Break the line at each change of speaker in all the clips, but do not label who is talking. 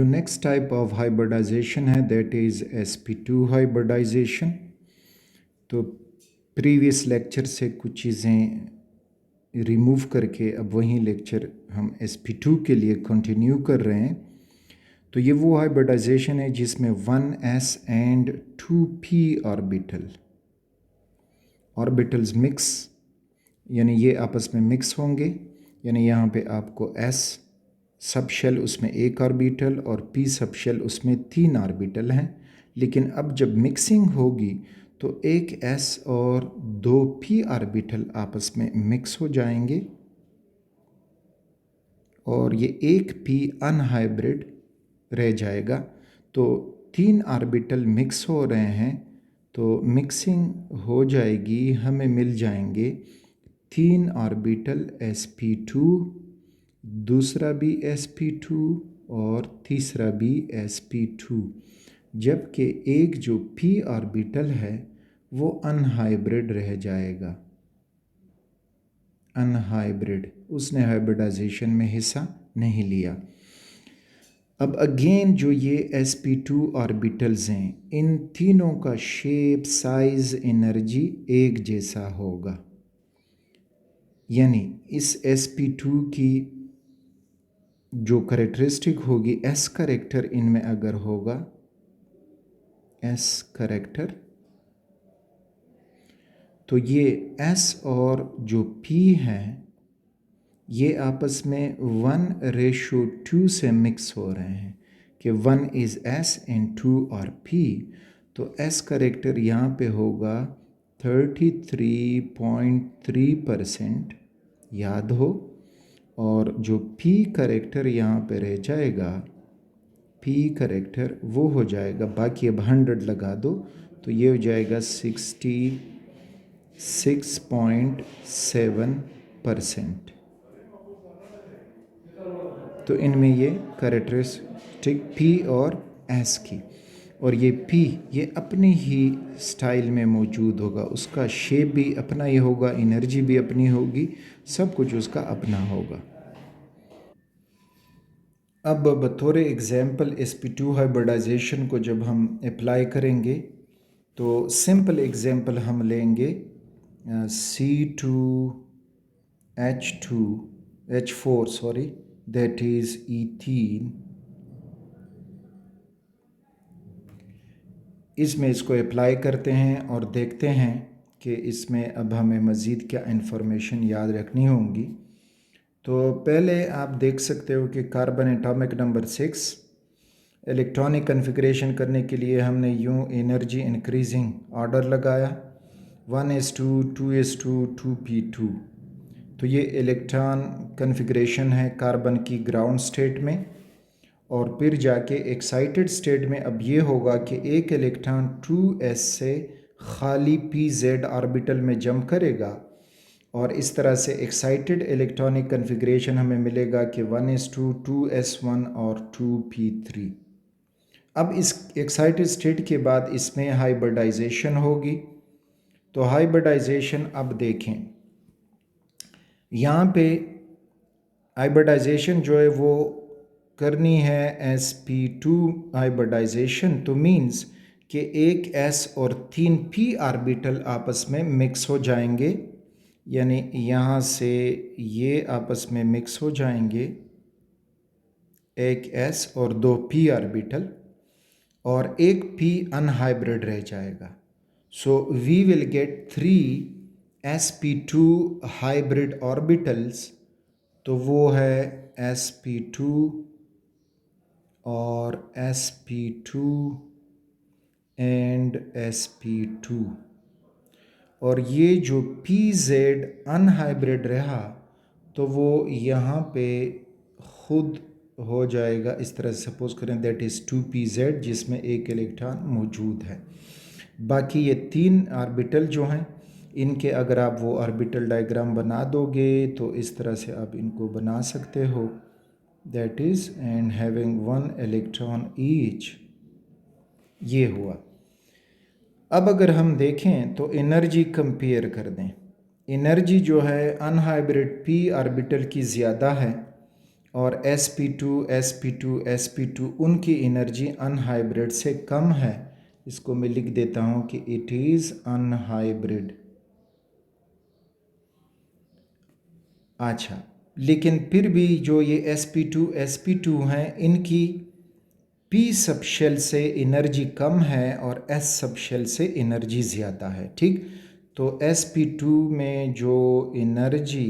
The next type of hybridization है that is sp2 hybridization। तो previous lecture से कुछ चीज़ें रिमूव करके अब वही लेक्चर हम sp2 के लिए कंटिन्यू कर रहे हैं। तो ये वो हाइब्रिडाइजेशन है जिसमें 1s and 2p orbitals mix, यानी ये आपस में मिक्स होंगे। यानी यहाँ पे आपको s सब शेल उसमें एक ऑर्बिटल और p सब शेल उसमें 3 ऑर्बिटल हैं। लेकिन अब जब मिक्सिंग होगी तो एक s और 2 p ऑर्बिटल आपस में मिक्स हो जाएंगे और ये एक p अनहाइब्रिड रह जाएगा। तो 3 ऑर्बिटल मिक्स हो रहे हैं, तो मिक्सिंग हो जाएगी, हमें मिल जाएंगे 3 ऑर्बिटल sp2, दूसरा भी sp2 और तीसरा भी sp2, जबकि एक जो p ऑर्बिटल है वो अनहाइब्रिड रह जाएगा। अनहाइब्रिड, उसने हाइब्रिडाइजेशन में हिस्सा नहीं लिया। अब अगेन जो ये sp2 ऑर्बिटल्स हैं, इन तीनों का शेप, साइज, एनर्जी एक जैसा होगा। यानी इस sp2 की जो करेक्टरिस्टिक होगी, s करेक्टर इनमें अगर होगा, s करेक्टर, तो ये s और जो p है ये आपस में 1:2 से मिक्स हो रहे हैं कि 1 इज़ s एंड 2 और p। तो s करेक्टर यहाँ पे होगा 33.3%, याद हो। और जो p करेक्टर यहाँ पे रह जाएगा, p करेक्टर वो हो जाएगा, बाकी अब 100 लगा दो तो ये हो जाएगा 66.7%। तो इनमें ये कैरेक्टरिस्टिक p और s की, और ये p ये अपनी ही स्टाइल में मौजूद होगा, उसका शेप भी अपना ही होगा, एनर्जी भी अपनी होगी, सब कुछ उसका अपना होगा। अब बतौर एग्जाम्पल sp2 हाइब्रिडाइजेशन को जब हम अप्लाई करेंगे तो सिंपल एग्जाम्पल हम लेंगे C2H4 sorry, that is ethene. इसमें इसको अप्लाई करते हैं और देखते हैं कि इसमें अब हमें मज़ीद क्या इन्फॉर्मेशन याद रखनी होंगी। तो पहले आप देख सकते हो कि carbon atomic number 6 electronic configuration करने के लिए हमने यूँ एनर्जी इंक्रीजिंग ऑर्डर लगाया, 1s2 2s2 2p2। तो ये इलेक्ट्रॉन कन्फिग्रेशन है कार्बन की ग्राउंड स्टेट में। और फिर जाके एक्साइटेड स्टेट में अब ये होगा कि एक इलेक्ट्रॉन 2s से खाली pz ऑर्बिटल में जंप करेगा और इस तरह से एक्साइटेड इलेक्ट्रॉनिक कन्फिग्रेशन हमें मिलेगा कि 1s2 2s1 और 2p3। अब इस एक्साइटेड स्टेट के बाद इसमें हाइब्रिडाइजेशन होगी। तो हाइब्रिडाइजेशन अब देखें, यहाँ पे हाइब्रिडाइजेशन जो है वो करनी है sp2 हाइब्रिडाइजेशन, तो मीन्स कि एक s और 3 p ऑर्बिटल आपस में मिक्स हो जाएंगे। यानी यहाँ से ये आपस में मिक्स हो जाएंगे, एक s और 2 p ऑर्बिटल, और एक p अनहाइब्रिड रह जाएगा। So we will get 3 sp2 hybrid orbitals. तो वो है sp2 और sp2 एंड sp2। और ये जो pz अनहाइब्रिड रहा तो वो यहाँ पे खुद हो जाएगा, इस तरह से सपोज करें दैट इज़ 2pz जिसमें एक इलेक्ट्रॉन मौजूद है। बाकी ये 3 ऑर्बिटल जो हैं इनके अगर आप वो ऑर्बिटल डायग्राम बना दोगे तो इस तरह से आप इनको बना सकते हो, that is and having 1 electron each. ये हुआ। अब अगर हम देखें तो एनर्जी कंपेयर कर दें, एनर्जी जो है अनहाइब्रिड p ऑर्बिटल की ज़्यादा है और sp2 sp2 sp2 उनकी एनर्जी अनहाइब्रिड से कम है। इसको मैं लिख देता हूँ कि इट इज़ अनहाइब्रिड। अच्छा, लेकिन फिर भी जो ये sp2 हैं, इनकी p सब शेल से एनर्जी कम है और s सब शेल से एनर्जी ज़्यादा है। ठीक, तो sp2 में जो एनर्जी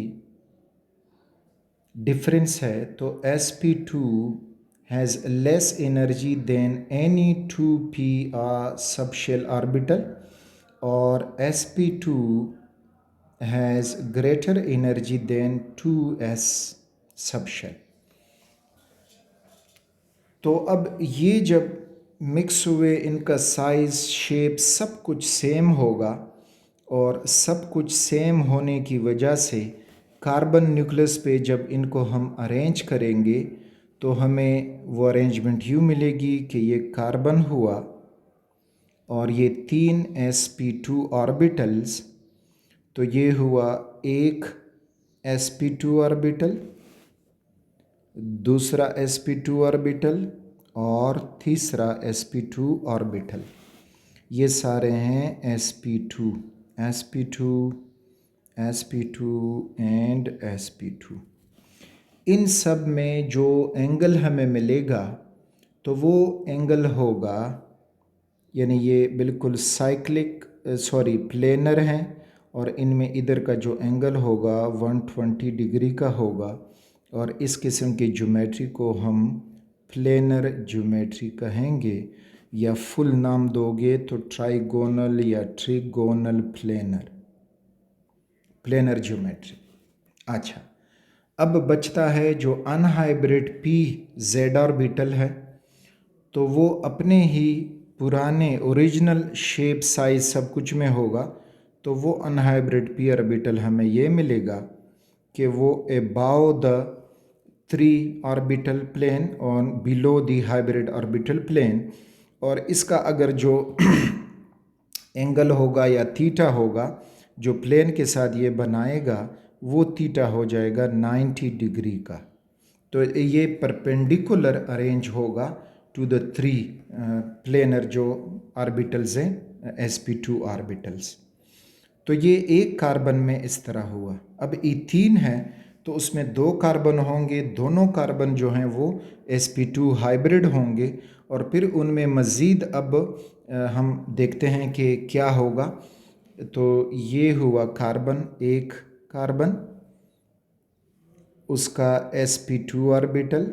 डिफरेंस है, तो sp2 has less energy than any 2p subshell orbital, और sp2 has greater energy than 2s subshell। तो अब ये जब मिक्स हुए, इनका साइज़, शेप सब कुछ सेम होगा, और सब कुछ सेम होने की वजह से कार्बन न्यूक्लियस पे जब इनको हम अरेंज करेंगे तो हमें वो अरेंजमेंट यूँ मिलेगी कि ये कार्बन हुआ और ये 3 sp2 ऑर्बिटल्स, तो ये हुआ एक sp2 ऑर्बिटल, दूसरा sp2 ऑर्बिटल और तीसरा sp2 ऑर्बिटल। ये सारे हैं sp2 sp2 sp2 and sp2। इन सब में जो एंगल हमें मिलेगा तो वो एंगल होगा, यानी ये बिल्कुल प्लेनर हैं, और इनमें इधर का जो एंगल होगा 120 डिग्री का होगा, और इस किस्म की ज्योमेट्री को हम प्लेनर ज्योमेट्री कहेंगे, या फुल नाम दोगे तो ट्राइगोनल या ट्रिगोनल प्लेनर ज्योमेट्री। अच्छा, अब बचता है जो अनहाइब्रिड पी जेड ऑर्बिटल है, तो वो अपने ही पुराने ओरिजिनल शेप, साइज सब कुछ में होगा, तो वो अनहाइब्रिड पी ऑर्बिटल हमें ये मिलेगा कि वो above the 3 orbital plane on below the hybrid orbital plane, और इसका अगर जो एंगल होगा या थीटा होगा जो प्लेन के साथ ये बनाएगा, वो थीटा हो जाएगा 90 डिग्री का। तो ये परपेंडिकुलर अरेंज होगा टू द 3 प्लेनर जो ऑर्बिटल्स हैं, sp2 ऑर्बिटल्स। तो ये एक कार्बन में इस तरह हुआ। अब इथीन है तो उसमें 2 कार्बन होंगे, दोनों कार्बन जो हैं वो sp2 हाइब्रिड होंगे, और फिर उनमें मज़ीद अब हम देखते हैं कि क्या होगा। तो ये हुआ कार्बन, एक कार्बन, उसका sp2 orbital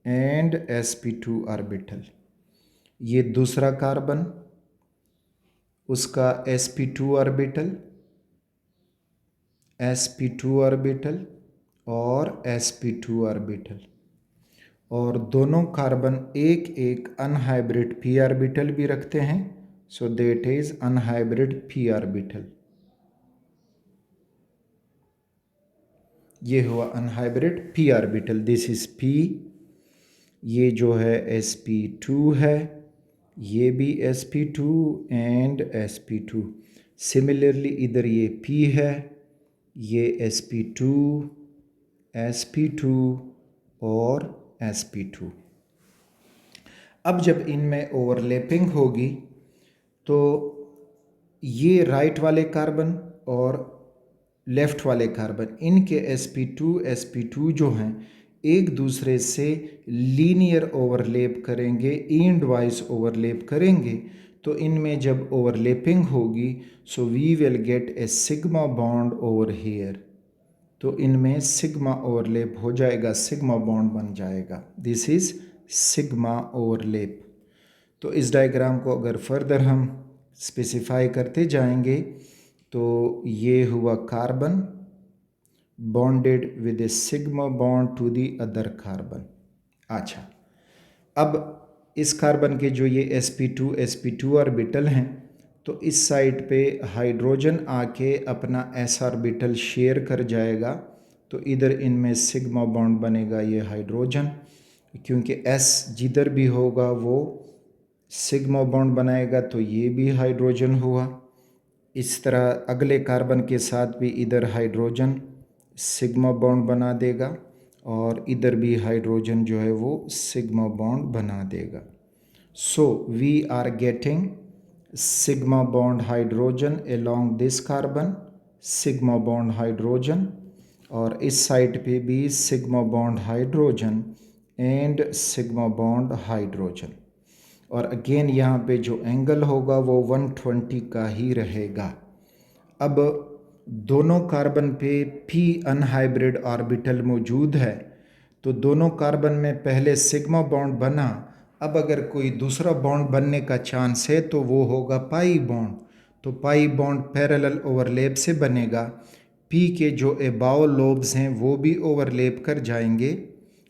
and sp2 orbital. ये दूसरा कार्बन, उसका sp2 ऑर्बिटल और sp2 ऑर्बिटल, और दोनों कार्बन एक एक अनहाइब्रिड p ऑर्बिटल भी रखते हैं, so that is unhybrid p orbital. ये हुआ unhybrid p orbital, this is p। ये जो है sp2 है, ये भी sp2 एंड sp2। सिमिलरली इधर ये p है, ये sp2 और sp2। अब जब इनमें ओवरलैपिंग होगी तो ये राइट वाले कार्बन और लेफ़्ट वाले कार्बन, इनके sp2 जो हैं एक दूसरे से लीनियर ओवरलैप करेंगे, एंड वाइज ओवरलैप करेंगे। तो इनमें जब ओवरलैपिंग होगी so we will get a sigma bond over here. तो इनमें सिग्मा ओवरलैप हो जाएगा, सिग्मा बॉन्ड बन जाएगा, दिस इज़ सिग्मा ओवरलैप। तो इस डायग्राम को अगर फर्दर हम स्पेसिफाई करते जाएंगे तो ये हुआ carbon bonded with a sigma bond to the other carbon. अच्छा, अब इस कार्बन के जो ये sp2 ऑर्बिटल हैं, तो इस साइड पे हाइड्रोजन आके अपना s ऑर्बिटल शेयर कर जाएगा, तो इधर इनमें सिग्मा बॉन्ड बनेगा, ये हाइड्रोजन, क्योंकि s जिधर भी होगा वो सिग्मा बॉन्ड बनाएगा, तो ये भी हाइड्रोजन हुआ। इस तरह अगले कार्बन के साथ भी इधर हाइड्रोजन सिग्मा बॉन्ड बना देगा और इधर भी हाइड्रोजन जो है वो सिग्मा बॉन्ड बना देगा। So we are getting sigma bond hydrogen along this carbon, sigma bond hydrogen, और इस साइड पे भी sigma bond hydrogen and sigma bond hydrogen. और अगेन यहाँ पे जो एंगल होगा वो 120 का ही रहेगा। अब दोनों कार्बन पे p अनहाइब्रिड ऑर्बिटल मौजूद है, तो दोनों कार्बन में पहले सिग्मा बॉन्ड बना। अब अगर कोई दूसरा बॉन्ड बनने का चांस है तो वो होगा पाई बॉन्ड। तो पाई बॉन्ड पैरेलल ओवरलैप से बनेगा। p के जो एबाव लोब्स हैं वो भी ओवरलैप कर जाएंगे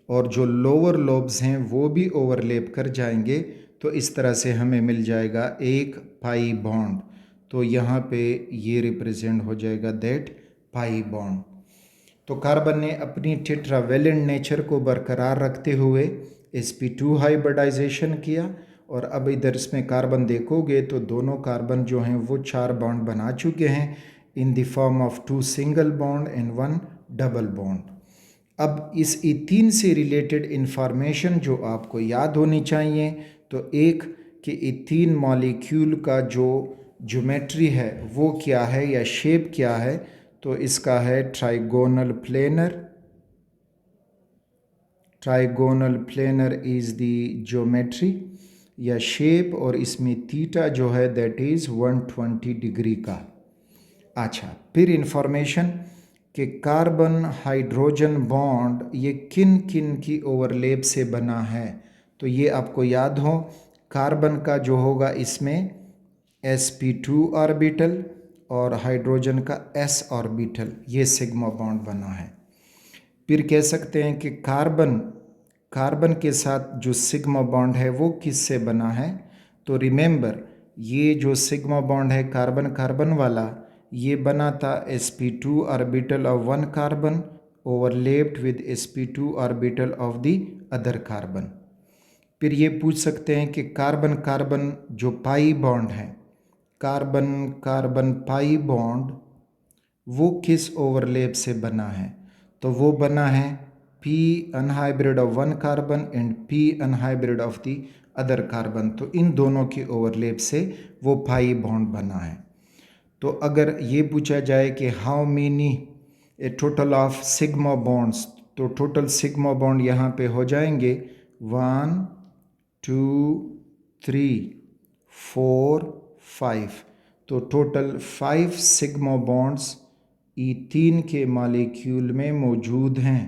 और जो लोअर लोब्स हैं वो भी ओवरलैप कर जाएंगे। तो इस तरह से हमें मिल जाएगा एक पाई बॉन्ड। तो यहाँ पे ये रिप्रेजेंट हो जाएगा दैट पाई बॉन्ड। तो कार्बन ने अपनी टेट्रावेलेंट नेचर को बरकरार रखते हुए sp2 हाइब्रिडाइजेशन किया। और अब इधर इसमें कार्बन देखोगे तो दोनों कार्बन जो हैं वो 4 बॉन्ड बना चुके हैं in the form of 2 single bond and 1 double bond. अब इस इथीन से रिलेटेड इंफॉर्मेशन जो आपको याद होनी चाहिए, तो एक कि इथीन मॉलिक्यूल का जो ज्योमेट्री है वो क्या है या शेप क्या है, तो इसका है trigonal planar. Trigonal planar is the geometry या शेप, और इसमें थीटा जो है दैट इज़ 120 डिग्री का। अच्छा, फिर इंफॉर्मेशन कि कार्बन हाइड्रोजन बॉन्ड ये किन किन की ओवरलैप से बना है, तो ये आपको याद हो। कार्बन का जो होगा इसमें sp2 ऑर्बिटल और हाइड्रोजन का s ऑर्बिटल, ये सिग्मा बॉन्ड बना है। फिर कह सकते हैं कि कार्बन के साथ जो सिग्मा बॉन्ड है वो किससे बना है, तो रिमेंबर ये जो सिग्मा बॉन्ड है कार्बन कार्बन वाला, ये बना था sp2 orbital of one carbon overlapped with sp2 orbital of the other carbon. फिर ये पूछ सकते हैं कि कार्बन कार्बन जो पाई बॉन्ड है, कार्बन कार्बन पाई बॉन्ड वो किस ओवरलैप से बना है, तो वो बना है p unhybrid of one carbon and p unhybrid of the other carbon. तो इन दोनों की ओवरलैप से वो पाई बॉन्ड बना है। तो अगर ये पूछा जाए कि how many A total of sigma bonds, तो टोटल सिग्मा बॉन्ड यहाँ पे हो जाएंगे 1 2 3 4 5। तो टोटल 5 सिग्मा बॉन्ड्स इथीन के मॉलिक्यूल में मौजूद हैं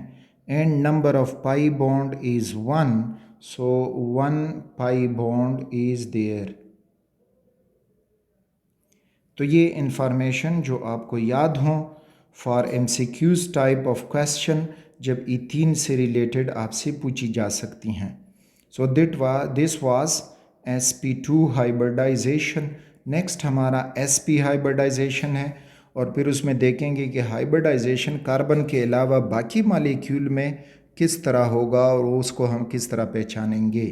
and number of pi bond is 1, so 1 pi bond is there. तो ये इंफॉर्मेशन जो आपको याद हो for MCQs type of question जब इथीन से रिलेटेड आपसे पूछी जा सकती हैं। So this was sp2 hybridization. Next हमारा sp हाइब्रिडाइजेशन है और फिर उसमें देखेंगे कि हाइब्रिडाइजेशन कार्बन के अलावा बाकी मॉलिक्यूल में किस तरह होगा और उसको हम किस तरह पहचानेंगे।